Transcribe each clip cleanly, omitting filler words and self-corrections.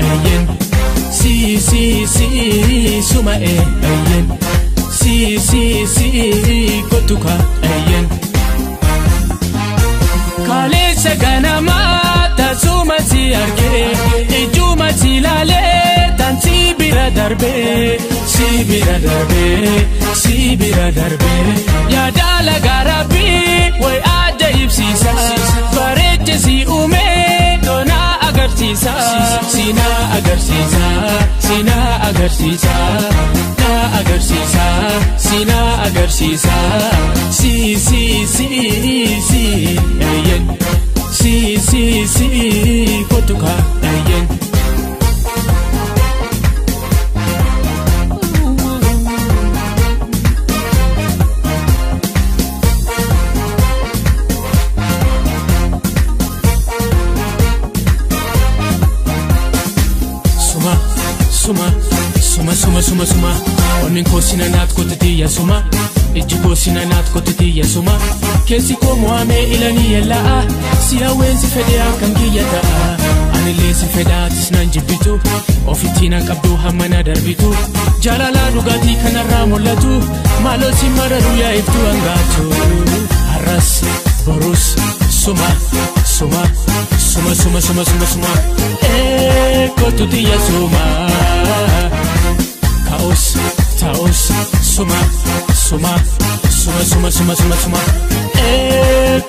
ayen suma ayen kotuka ayen kale ganama tasuma si arge ijuma si lale tansi bira darbe ya dala garabi way ajaib sisa bareche si ume dona agartisa sina agarsisa sina agarsisa na agarsisa sina agarsisa ayen kotuka ayen suma onin kosina nat kotitiya suma iji kosina nat kotitiya suma kesi ko moame ilani yella siya wensi fede akan giyata anile si feda tisnan jibitu ofitina qabdu hamana darbitu jalala dugati kanarra mulatu malo simararu ya iftu angatu arras borus suma kotitiya suma taos suma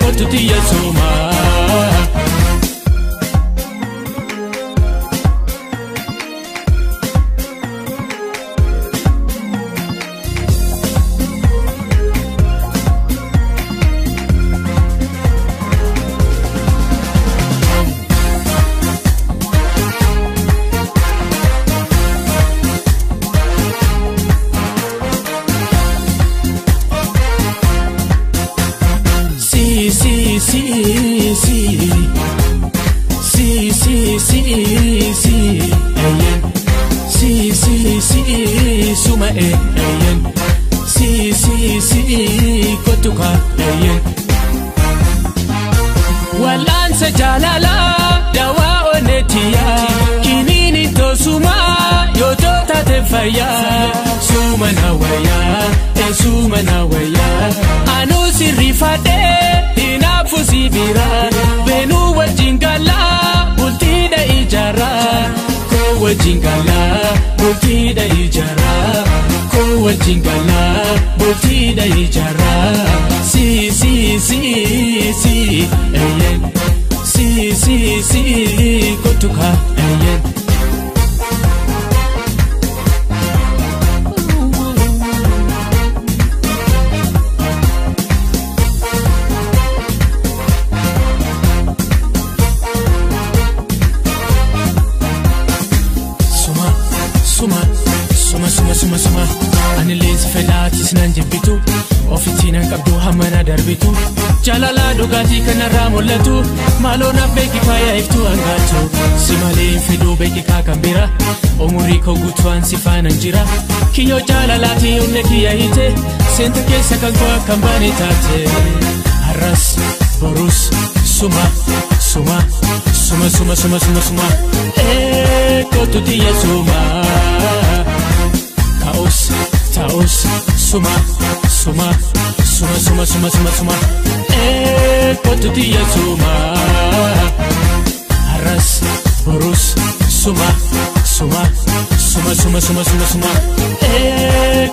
kotitiya suma ayen suma ayen kotuka ayen walan sajalala dawa onetiya kinini to suma yoto tatefaya suma nawaya anu sirifade inafu sibira benu wajingala bultida ijara ko wajingala bultida ijara ko wajingala bultida ijara ayen kotuka ayen suma anile si feda tisnan jibitu ofitina qabdu hamana darbitu jalala dugati kanarra mulatu malo na beki faya iftu angatu simale fidu beki kakambira omuri ko gutwan sifana njira kiyo jalala ti unne kiya hite senta kesa kanko kambani tate arras borus suma kotutiya suma taos suma kotutiya suma arras borus suma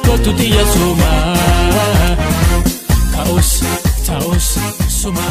kotutiya suma taos suma